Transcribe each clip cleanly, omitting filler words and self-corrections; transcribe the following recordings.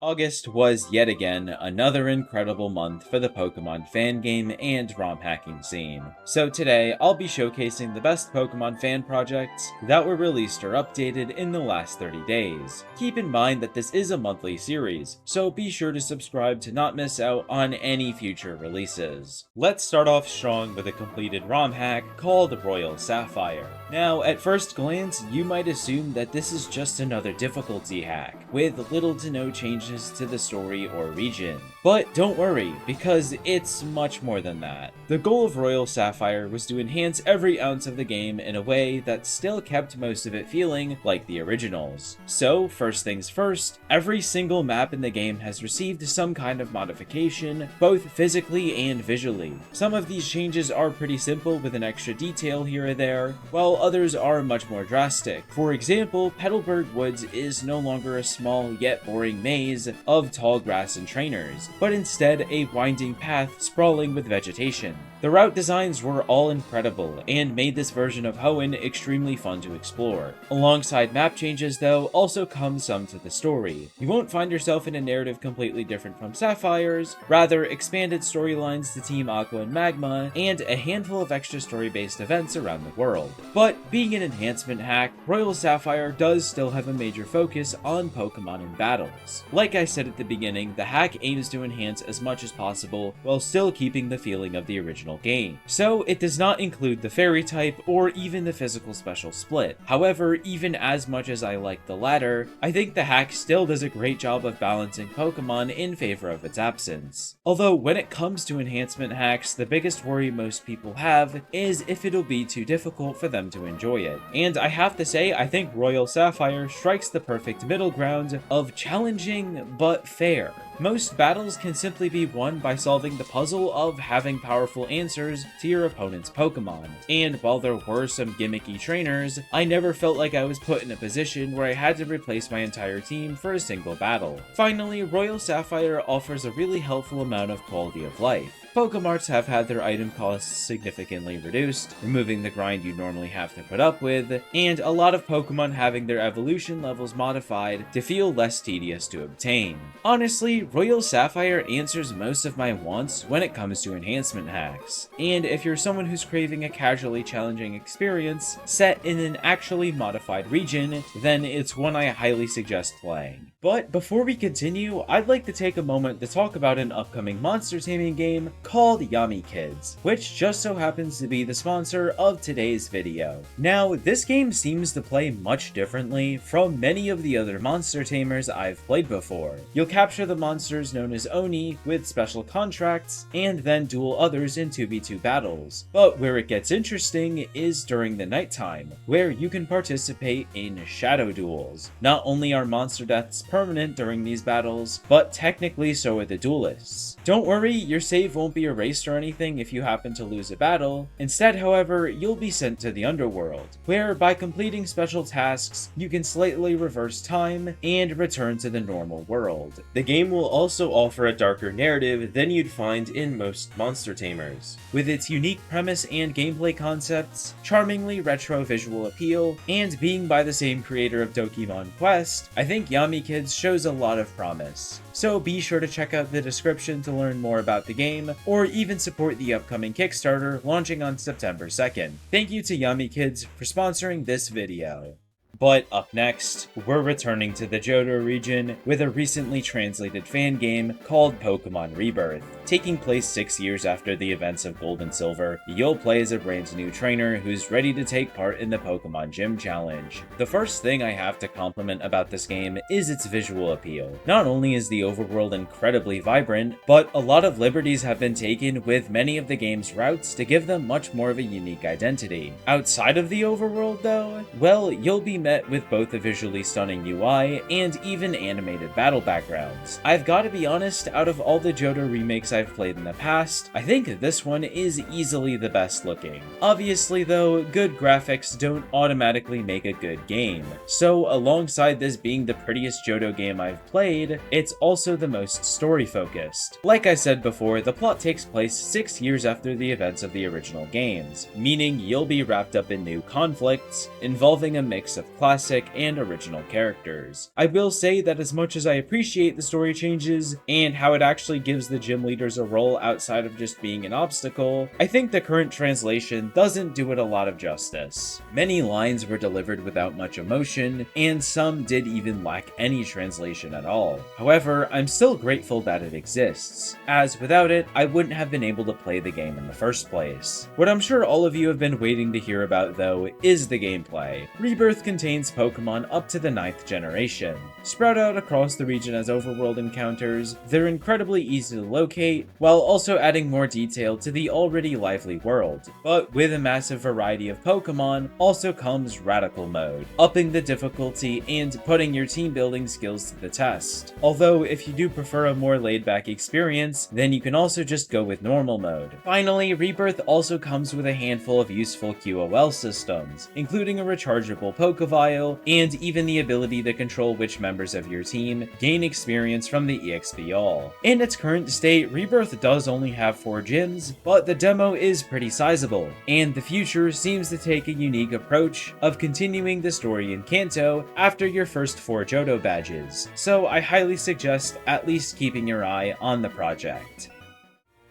August was yet again another incredible month for the Pokemon fan game and ROM hacking scene. So today, I'll be showcasing the best Pokemon fan projects that were released or updated in the last 30 days. Keep in mind that this is a monthly series, so be sure to subscribe to not miss out on any future releases. Let's start off strong with a completed ROM hack called Royal Sapphire. Now, at first glance, you might assume that this is just another difficulty hack, with little to no changes to the story or region. But don't worry, because it's much more than that. The goal of Royal Sapphire was to enhance every ounce of the game in a way that still kept most of it feeling like the originals. So, first things first, every single map in the game has received some kind of modification, both physically and visually. Some of these changes are pretty simple with an extra detail here or there, while others are much more drastic. For example, Petalburg Woods is no longer a small yet boring maze of tall grass and trainers, but instead a winding path sprawling with vegetation. The route designs were all incredible, and made this version of Hoenn extremely fun to explore. Alongside map changes though, also comes some to the story. You won't find yourself in a narrative completely different from Sapphire's, rather expanded storylines to Team Aqua and Magma, and a handful of extra story-based events around the world. But being an enhancement hack, Royal Sapphire does still have a major focus on Pokemon in battles. Like I said at the beginning, the hack aims to enhance as much as possible while still keeping the feeling of the original game. So it does not include the fairy type or even the physical special split. However, even as much as I like the latter, I think the hack still does a great job of balancing Pokemon in favor of its absence. Although when it comes to enhancement hacks, the biggest worry most people have is if it'll be too difficult for them to enjoy it. And I have to say, I think Royal Sapphire strikes the perfect middle ground of challenging but fair. Most battles can simply be won by solving the puzzle of having powerful answers to your opponent's Pokemon. And while there were some gimmicky trainers, I never felt like I was put in a position where I had to replace my entire team for a single battle. Finally, Royal Sapphire offers a really helpful amount of quality of life. Pokemarts have had their item costs significantly reduced, removing the grind you normally have to put up with, and a lot of Pokemon having their evolution levels modified to feel less tedious to obtain. Honestly, Royal Sapphire answers most of my wants when it comes to enhancement hacks, and if you're someone who's craving a casually challenging experience set in an actually modified region, then it's one I highly suggest playing. But before we continue, I'd like to take a moment to talk about an upcoming monster taming game called Yamikids, which just so happens to be the sponsor of today's video. Now, this game seems to play much differently from many of the other monster tamers I've played before. You'll capture the monsters known as Oni with special contracts, and then duel others in 2v2 battles. But where it gets interesting is during the nighttime, where you can participate in shadow duels. Not only are monster deaths permanent during these battles, but technically so are the duelists. Don't worry, your save won't be erased or anything if you happen to lose a battle. Instead, however, you'll be sent to the underworld, where by completing special tasks, you can slightly reverse time and return to the normal world. The game will also offer a darker narrative than you'd find in most monster tamers. With its unique premise and gameplay concepts, charmingly retro visual appeal, and being by the same creator of Dokimon Quest, I think Yamikids shows a lot of promise. So be sure to check out the description to learn more about the game, or even support the upcoming Kickstarter launching on September 2nd. Thank you to Yamikids for sponsoring this video. But up next, we're returning to the Johto region with a recently translated fan game called Pokemon Rebirth. Taking place 6 years after the events of Gold and Silver, you'll play as a brand new trainer who's ready to take part in the Pokemon Gym Challenge. The first thing I have to compliment about this game is its visual appeal. Not only is the overworld incredibly vibrant, but a lot of liberties have been taken with many of the game's routes to give them much more of a unique identity. Outside of the overworld though, well, you'll be met with both a visually stunning UI and even animated battle backgrounds. I've got to be honest, out of all the Johto remakes I've played in the past, I think this one is easily the best looking. Obviously though, good graphics don't automatically make a good game, so alongside this being the prettiest Johto game I've played, it's also the most story focused. Like I said before, the plot takes place 6 years after the events of the original games, meaning you'll be wrapped up in new conflicts involving a mix of classic and original characters. I will say that as much as I appreciate the story changes and how it actually gives the gym leaders a role outside of just being an obstacle, I think the current translation doesn't do it a lot of justice. Many lines were delivered without much emotion, and some did even lack any translation at all. However, I'm still grateful that it exists, as without it, I wouldn't have been able to play the game in the first place. What I'm sure all of you have been waiting to hear about though is the gameplay. Rebirth contains Pokemon up to the 9th generation. Spread out across the region as overworld encounters, they're incredibly easy to locate, while also adding more detail to the already lively world. But with a massive variety of Pokemon also comes Radical Mode, upping the difficulty and putting your team building skills to the test. Although if you do prefer a more laid-back experience, then you can also just go with normal mode. Finally, Rebirth also comes with a handful of useful QOL systems, including a rechargeable Pokevial, and even the ability to control which members of your team gain experience from the EXP All. In its current state, Rebirth does only have 4 gyms, but the demo is pretty sizable, and the future seems to take a unique approach of continuing the story in Kanto after your first 4 Johto badges, so I highly suggest at least keeping your eye on the project.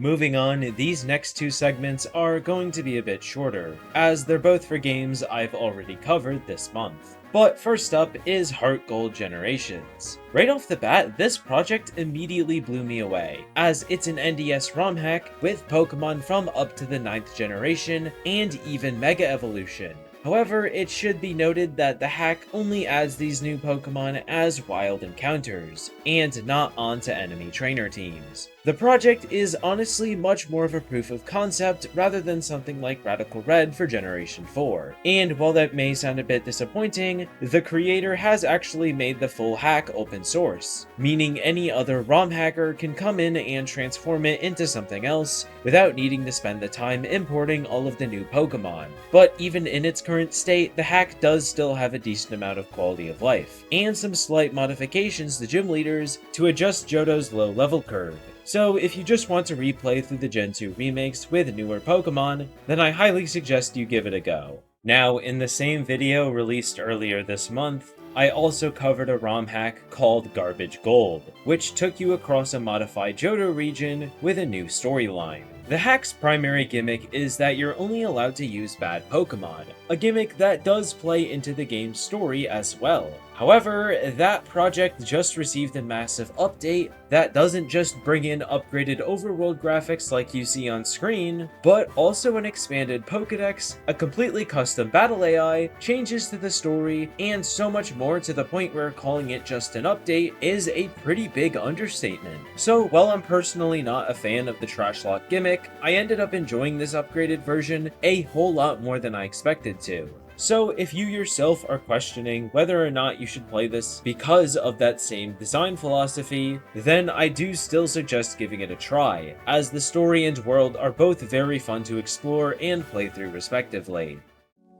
Moving on, these next 2 segments are going to be a bit shorter, as they're both for games I've already covered this month. But first up is Heart Gold Generations. Right off the bat, this project immediately blew me away, as it's an NDS ROM hack with Pokemon from up to the 9th generation and even Mega Evolution. However, it should be noted that the hack only adds these new Pokemon as wild encounters, and not onto enemy trainer teams. The project is honestly much more of a proof of concept rather than something like Radical Red for Generation 4. And while that may sound a bit disappointing, the creator has actually made the full hack open source, meaning any other ROM hacker can come in and transform it into something else without needing to spend the time importing all of the new Pokemon. But even in its current state, the hack does still have a decent amount of quality of life, and some slight modifications to gym leaders to adjust Johto's low level curve. So if you just want to replay through the Gen 2 remakes with newer Pokemon, then I highly suggest you give it a go. Now, in the same video released earlier this month, I also covered a ROM hack called Garbage Gold, which took you across a modified Johto region with a new storyline. The hack's primary gimmick is that you're only allowed to use bad Pokemon, a gimmick that does play into the game's story as well. However, that project just received a massive update that doesn't just bring in upgraded overworld graphics like you see on screen, but also an expanded Pokédex, a completely custom battle AI, changes to the story, and so much more to the point where calling it just an update is a pretty big understatement. So while I'm personally not a fan of the Trashlock gimmick, I ended up enjoying this upgraded version a whole lot more than I expected to. So if you yourself are questioning whether or not you should play this because of that same design philosophy, then I do still suggest giving it a try, as the story and world are both very fun to explore and play through respectively.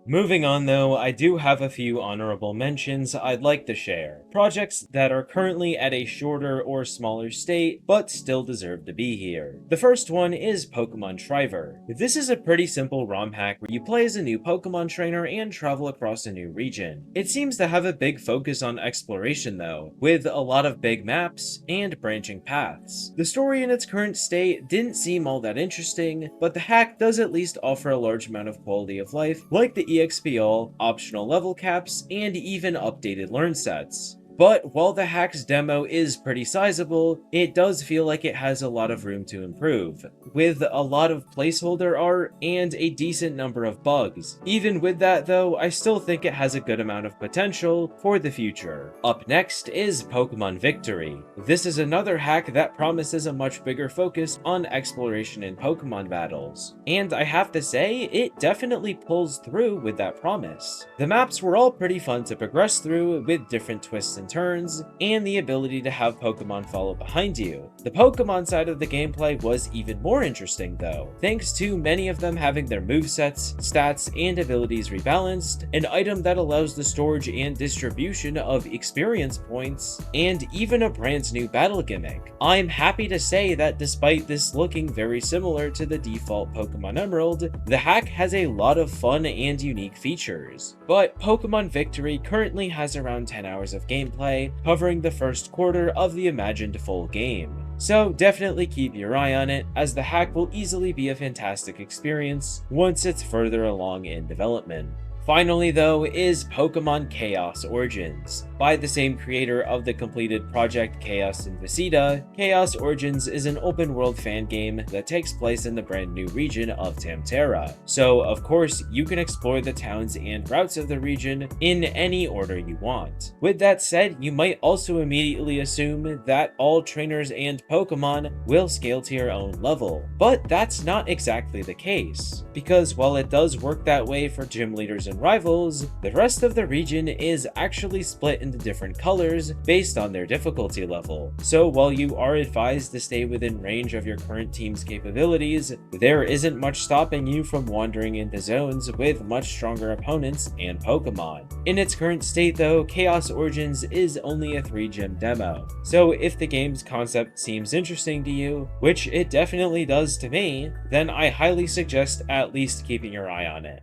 Moving on though, I do have a few honorable mentions I'd like to share. Projects that are currently at a shorter or smaller state, but still deserve to be here. The first one is Pokemon Triver. This is a pretty simple ROM hack where you play as a new Pokemon trainer and travel across a new region. It seems to have a big focus on exploration though, with a lot of big maps and branching paths. The story in its current state didn't seem all that interesting, but the hack does at least offer a large amount of quality of life, like the EXP All, optional level caps, and even updated learn sets. But while the hack's demo is pretty sizable, it does feel like it has a lot of room to improve, with a lot of placeholder art and a decent number of bugs. Even with that though, I still think it has a good amount of potential for the future. Up next is Pokemon Victory. This is another hack that promises a much bigger focus on exploration in Pokemon battles, and I have to say, it definitely pulls through with that promise. The maps were all pretty fun to progress through with different twists and and turns, and the ability to have Pokemon follow behind you. The Pokemon side of the gameplay was even more interesting though, thanks to many of them having their movesets, stats, and abilities rebalanced, an item that allows the storage and distribution of experience points, and even a brand new battle gimmick. I'm happy to say that despite this looking very similar to the default Pokemon Emerald, the hack has a lot of fun and unique features. But Pokemon Victory currently has around 10 hours of gameplay, covering the first quarter of the imagined full game. So definitely keep your eye on it, as the hack will easily be a fantastic experience once it's further along in development. Finally though is Pokemon Chaos Origins. By the same creator of the completed Project Chaos in Visita, Chaos Origins is an open-world fan game that takes place in the brand new region of Tamtera. So of course, you can explore the towns and routes of the region in any order you want. With that said, you might also immediately assume that all trainers and Pokemon will scale to your own level. But that's not exactly the case, because while it does work that way for gym leaders and rivals, the rest of the region is actually split into different colors based on their difficulty level. So while you are advised to stay within range of your current team's capabilities, there isn't much stopping you from wandering into zones with much stronger opponents and Pokemon. In its current state though, Chaos Origins is only a 3-gym demo. So if the game's concept seems interesting to you, which it definitely does to me, then I highly suggest at least keeping your eye on it.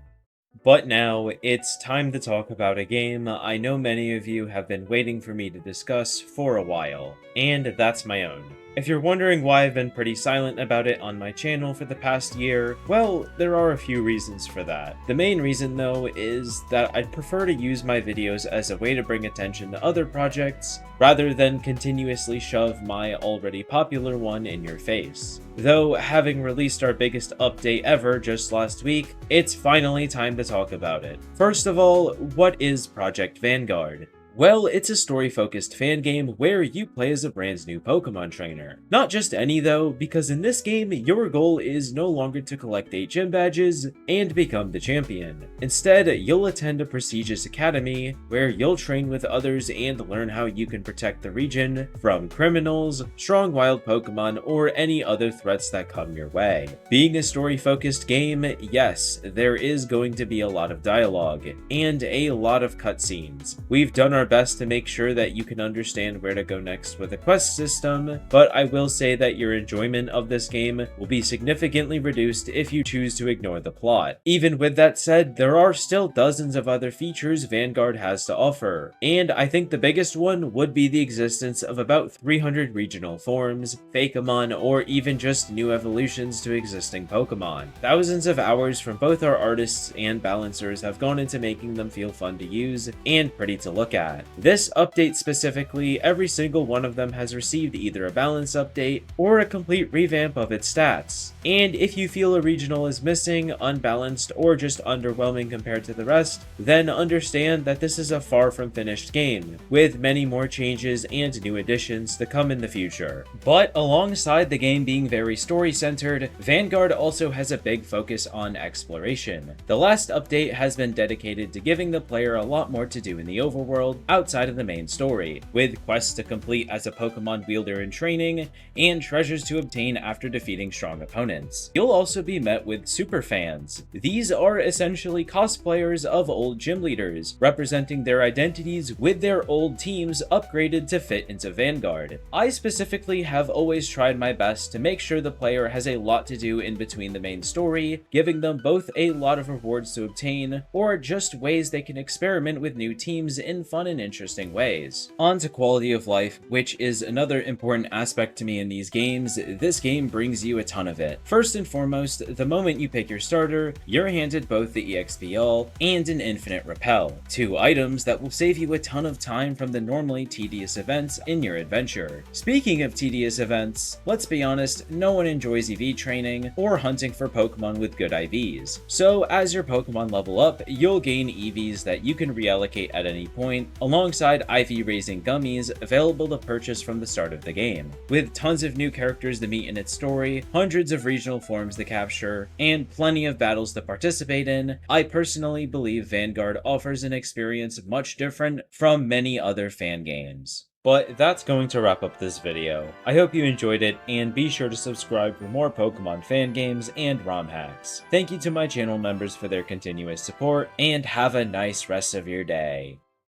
But now, it's time to talk about a game I know many of you have been waiting for me to discuss for a while, and that's my own. If you're wondering why I've been pretty silent about it on my channel for the past year, well, there are a few reasons for that. The main reason though is that I'd prefer to use my videos as a way to bring attention to other projects, rather than continuously shove my already popular one in your face. Though, having released our biggest update ever just last week, it's finally time to talk about it. First of all, what is Project Vanguard? Well, it's a story-focused fan game where you play as a brand new Pokemon trainer. Not just any though, because in this game, your goal is no longer to collect 8 gym badges and become the champion. Instead, you'll attend a prestigious academy where you'll train with others and learn how you can protect the region from criminals, strong wild Pokemon, or any other threats that come your way. Being a story-focused game, yes, there is going to be a lot of dialogue and a lot of cutscenes. We've done our best to make sure that you can understand where to go next with the quest system, but I will say that your enjoyment of this game will be significantly reduced if you choose to ignore the plot. Even with that said, there are still dozens of other features Vanguard has to offer, and I think the biggest one would be the existence of about 300 regional forms, Fakeamon, or even just new evolutions to existing Pokemon. Thousands of hours from both our artists and balancers have gone into making them feel fun to use and pretty to look at. This update specifically, every single one of them has received either a balance update or a complete revamp of its stats. And if you feel a regional is missing, unbalanced, or just underwhelming compared to the rest, then understand that this is a far from finished game, with many more changes and new additions to come in the future. But alongside the game being very story-centered, Vanguard also has a big focus on exploration. The last update has been dedicated to giving the player a lot more to do in the overworld, outside of the main story, with quests to complete as a Pokemon wielder in training, and treasures to obtain after defeating strong opponents. You'll also be met with super fans. These are essentially cosplayers of old gym leaders, representing their identities with their old teams upgraded to fit into Vanguard. I specifically have always tried my best to make sure the player has a lot to do in between the main story, giving them both a lot of rewards to obtain, or just ways they can experiment with new teams in fun and interesting ways. On to quality of life, which is another important aspect to me in these games. This game brings you a ton of it. First and foremost, the moment you pick your starter, you're handed both the EXP and an Infinite Repel, 2 items that will save you a ton of time from the normally tedious events in your adventure. Speaking of tedious events, let's be honest, no one enjoys EV training or hunting for Pokemon with good IVs. So as your Pokemon level up, you'll gain EVs that you can reallocate at any point, alongside IV Raising Gummies available to purchase from the start of the game. With tons of new characters to meet in its story, hundreds of regional forms to capture, and plenty of battles to participate in, I personally believe Vanguard offers an experience much different from many other fan games. But that's going to wrap up this video. I hope you enjoyed it, and be sure to subscribe for more Pokemon fan games and ROM hacks. Thank you to my channel members for their continuous support, and have a nice rest of your day.